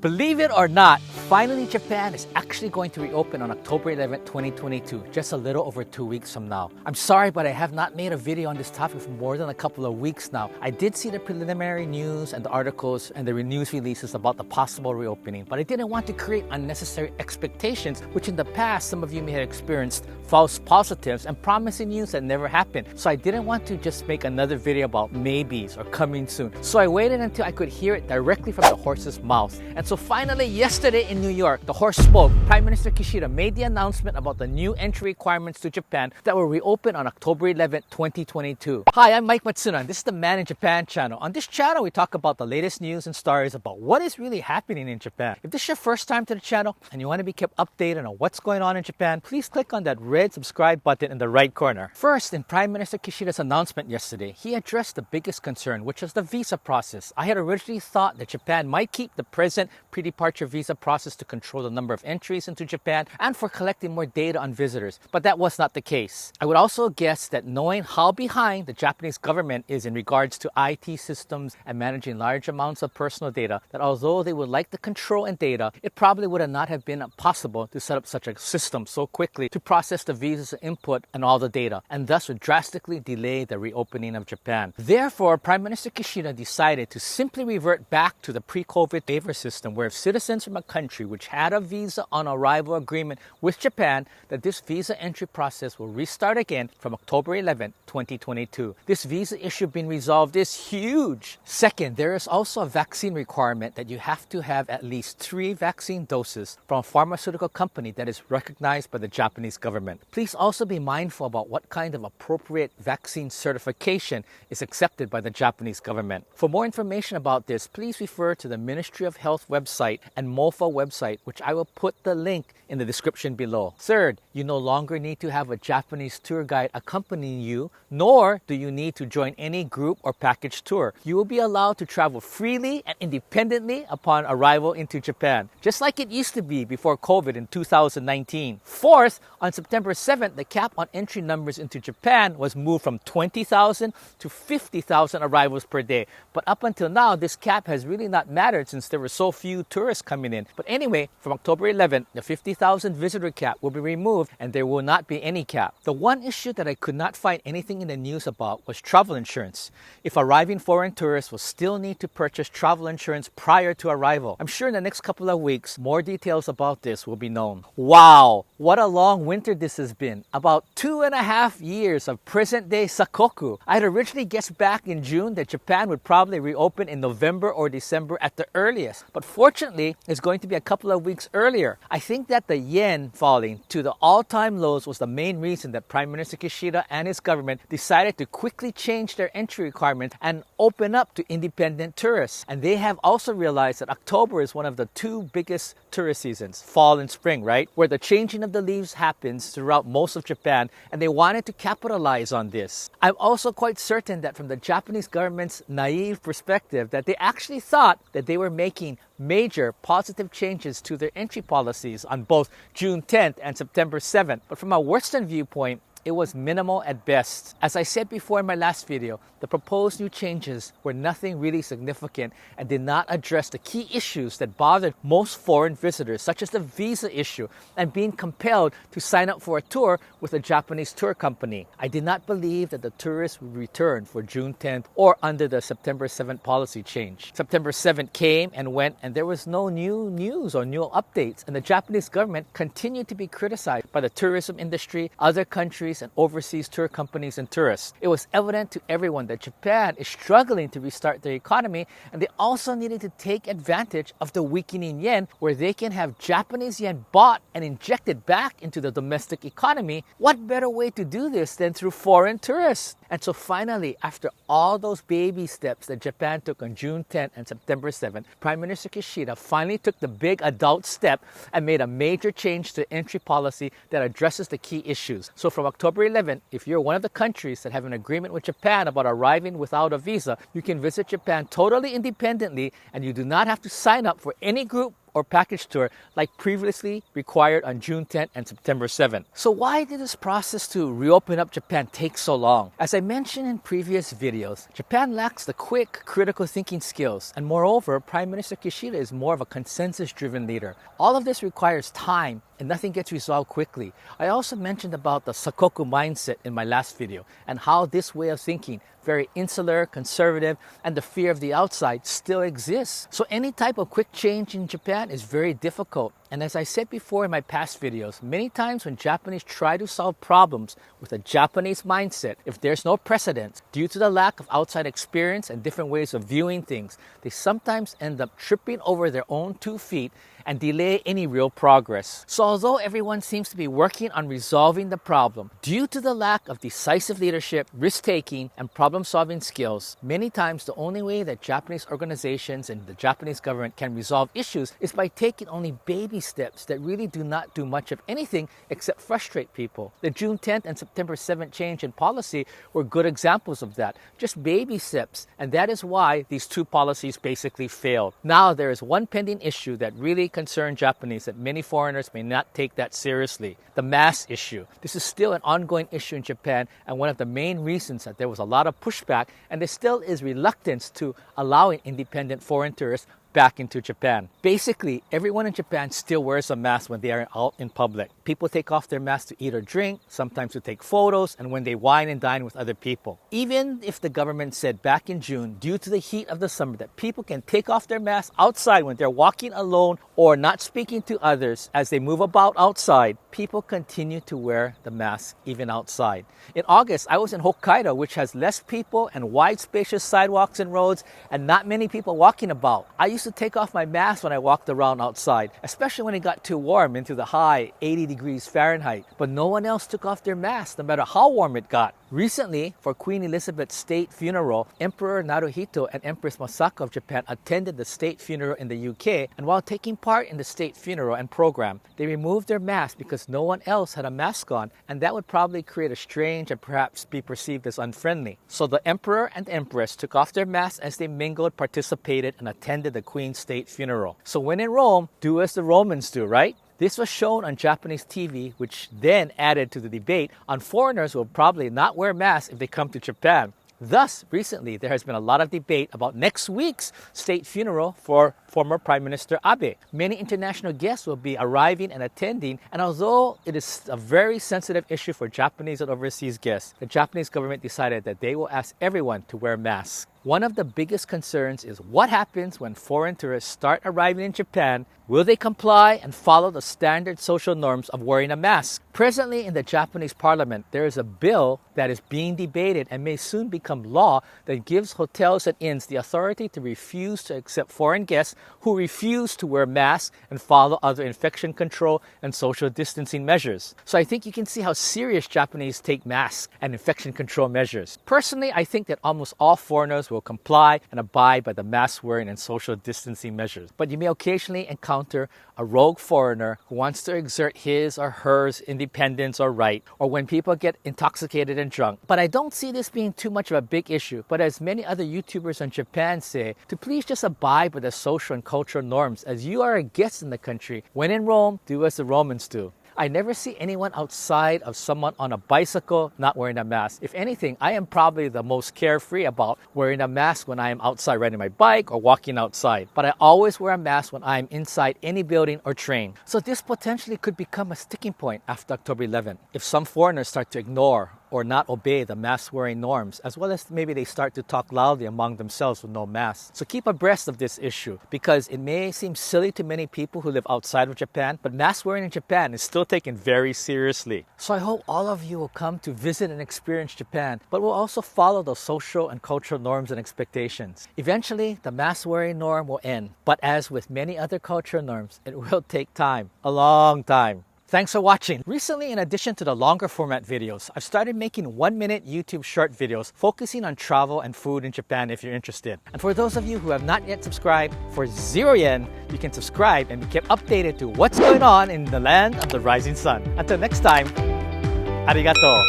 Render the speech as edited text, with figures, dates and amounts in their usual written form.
Believe it or not, finally Japan is actually going to reopen on October 11, 2022, just a little over 2 weeks from now. I'm sorry, but I have not made a video on this topic for more than a couple of weeks now. I did see the preliminary news and the articles and the news releases about the possible reopening, but I didn't want to create unnecessary expectations, which in the past some of you may have experienced false positives and promising news that never happened. So I didn't want to just make another video about maybes or coming soon. So I waited until I could hear it directly from the horse's mouth. And so finally, yesterday in New York, the horse spoke. Prime Minister Kishida made the announcement about the new entry requirements to Japan that will reopen on October 11, 2022. Hi, I'm Mike Matsuna, and this is the Man in Japan channel. On this channel, we talk about the latest news and stories about what is really happening in Japan. If this is your first time to the channel and you want to be kept updated on what's going on in Japan, please click on that red subscribe button in the right corner. First, in Prime Minister Kishida's announcement yesterday, he addressed the biggest concern, which was the visa process. I had originally thought that Japan might keep the present pre-departure visa process to control the number of entries into Japan and for collecting more data on visitors, but that was not the case. I would also guess that knowing how behind the Japanese government is in regards to IT systems and managing large amounts of personal data, that although they would like the control and data, it probably would not have been possible to set up such a system so quickly to process the visas input and all the data, and thus would drastically delay the reopening of Japan. Therefore, Prime Minister Kishida decided to simply revert back to the pre-COVID waiver system, where if citizens from a country which had a visa on arrival agreement with Japan, that this visa entry process will restart again from October 11, 2022. This visa issue being resolved is huge. Second, there is also a vaccine requirement that you have to have at least 3 vaccine doses from a pharmaceutical company that is recognized by the Japanese government. Please also be mindful about what kind of appropriate vaccine certification is accepted by the Japanese government. For more information about this, please refer to the Ministry of Health website and MOFA website, which I will put the link in the description below. Third, you no longer need to have a Japanese tour guide accompanying you, nor do you need to join any group or package tour. You will be allowed to travel freely and independently upon arrival into Japan, just like it used to be before COVID in 2019. Fourth, on September 7th, the cap on entry numbers into Japan was moved from 20,000 to 50,000 arrivals per day. But up until now, this cap has really not mattered since there were so few tourists coming in. But anyway, from October 11th, the 50,000 visitor cap will be removed and there will not be any cap. The one issue that I could not find anything in the news about was travel insurance. If arriving foreign tourists will still need to purchase travel insurance prior to arrival. I'm sure in the next couple of weeks, more details about this will be known. Wow, what a long winter this has been. About 2.5 years of present-day sakoku. I had originally guessed back in June that Japan would probably reopen in November or December at the earliest. But fortunately, it's going to be a couple of weeks earlier. I think that the yen falling to the all-time lows was the main reason that Prime Minister Kishida and his government decided to quickly change their entry requirements and open up to independent tourists. And they have also realized that October is one of the 2 biggest tourist seasons, fall and spring, right? Where the changing of the leaves happens throughout most of Japan, and they wanted to capitalize on this. I'm also quite certain that from the Japanese government's naive perspective, that they actually thought that they were making major positive changes to their entry policies on both June 10th and September 7th. But from a Western viewpoint, it was minimal at best. As I said before in my last video, the proposed new changes were nothing really significant and did not address the key issues that bothered most foreign visitors, such as the visa issue and being compelled to sign up for a tour with a Japanese tour company. I did not believe that the tourists would return for June 10th or under the September 7th policy change. September 7th came and went, and there was no new news or new updates, and the Japanese government continued to be criticized by the tourism industry, other countries, and overseas tour companies and tourists. It was evident to everyone that Japan is struggling to restart their economy, and they also needed to take advantage of the weakening yen, where they can have Japanese yen bought and injected back into the domestic economy. What better way to do this than through foreign tourists? And so finally, after all those baby steps that Japan took on June 10th and September 7th, Prime Minister Kishida finally took the big adult step and made a major change to entry policy that addresses the key issues. So from October 11th, if you're one of the countries that have an agreement with Japan about arriving without a visa, you can visit Japan totally independently, and you do not have to sign up for any group or package tour like previously required on June 10th and September 7th. So why did this process to reopen up Japan take so long? As I mentioned in previous videos, Japan lacks the quick, critical thinking skills, and moreover, Prime Minister Kishida is more of a consensus-driven leader. All of this requires time, and nothing gets resolved quickly. I also mentioned about the Sakoku mindset in my last video, and how this way of thinking, very insular, conservative, and the fear of the outside still exists. So any type of quick change in Japan is very difficult. And as I said before in my past videos, many times when Japanese try to solve problems with a Japanese mindset, if there's no precedent, due to the lack of outside experience and different ways of viewing things, they sometimes end up tripping over their own 2 feet and delay any real progress. So although everyone seems to be working on resolving the problem, due to the lack of decisive leadership, risk-taking, and problem-solving skills, many times the only way that Japanese organizations and the Japanese government can resolve issues is by taking only baby steps that really do not do much of anything except frustrate people. The June 10th and September 7th change in policy were good examples of that, just baby steps, and that is why these 2 policies basically failed. Now there is one pending issue that really concerns Japanese that many foreigners may not take that seriously: the mask issue. This is still an ongoing issue in Japan, and one of the main reasons that there was a lot of pushback and there still is reluctance to allowing independent foreign tourists back into Japan. Basically, everyone in Japan still wears a mask when they are out in public. People take off their masks to eat or drink, sometimes to take photos, and when they wine and dine with other people. Even if the government said back in June, due to the heat of the summer, that people can take off their masks outside when they're walking alone or not speaking to others as they move about outside, people continue to wear the mask even outside. In August, I was in Hokkaido, which has less people and wide spacious sidewalks and roads and not many people walking about. I used to take off my mask when I walked around outside, especially when it got too warm into the high 80 degrees Fahrenheit. But no one else took off their masks, no matter how warm it got. Recently, for Queen Elizabeth's state funeral, Emperor Naruhito and Empress Masako of Japan attended the state funeral in the UK, and while taking part in the state funeral and program, they removed their masks because no one else had a mask on, and that would probably create a strange and perhaps be perceived as unfriendly. So the Emperor and Empress took off their masks as they mingled, participated, and attended the Queen's state funeral. So when in Rome, do as the Romans do, right? This was shown on Japanese TV, which then added to the debate on foreigners who will probably not wear masks if they come to Japan. Thus, recently, there has been a lot of debate about next week's state funeral for former Prime Minister Abe. Many international guests will be arriving and attending, and although it is a very sensitive issue for Japanese and overseas guests, the Japanese government decided that they will ask everyone to wear masks. One of the biggest concerns is what happens when foreign tourists start arriving in Japan. Will they comply and follow the standard social norms of wearing a mask? Presently in the Japanese parliament, there is a bill that is being debated and may soon become law that gives hotels and inns the authority to refuse to accept foreign guests who refuse to wear masks and follow other infection control and social distancing measures. So I think you can see how serious Japanese take masks and infection control measures. Personally, I think that almost all foreigners will comply and abide by the mask wearing and social distancing measures. But you may occasionally encounter a rogue foreigner who wants to exert his or hers independence or right, or when people get intoxicated and drunk. But I don't see this being too much of a big issue. But as many other YouTubers in Japan say, to please just abide by the social and cultural norms as you are a guest in the country. When in Rome, do as the Romans do. I never see anyone outside of someone on a bicycle not wearing a mask. If anything, I am probably the most carefree about wearing a mask when I am outside riding my bike or walking outside. But I always wear a mask when I am inside any building or train. So this potentially could become a sticking point after October 11th. If some foreigners start to ignore or not obey the mask-wearing norms, as well as maybe they start to talk loudly among themselves with no masks. So keep abreast of this issue, because it may seem silly to many people who live outside of Japan, but mask-wearing in Japan is still taken very seriously. So I hope all of you will come to visit and experience Japan, but will also follow the social and cultural norms and expectations. Eventually, the mask-wearing norm will end, but as with many other cultural norms, it will take time, a long time. Thanks for watching. Recently, in addition to the longer format videos, I've started making 1-minute YouTube short videos focusing on travel and food in Japan if you're interested. And for those of you who have not yet subscribed, for 0 yen, you can subscribe and be kept updated to what's going on in the land of the rising sun. Until next time, arigato.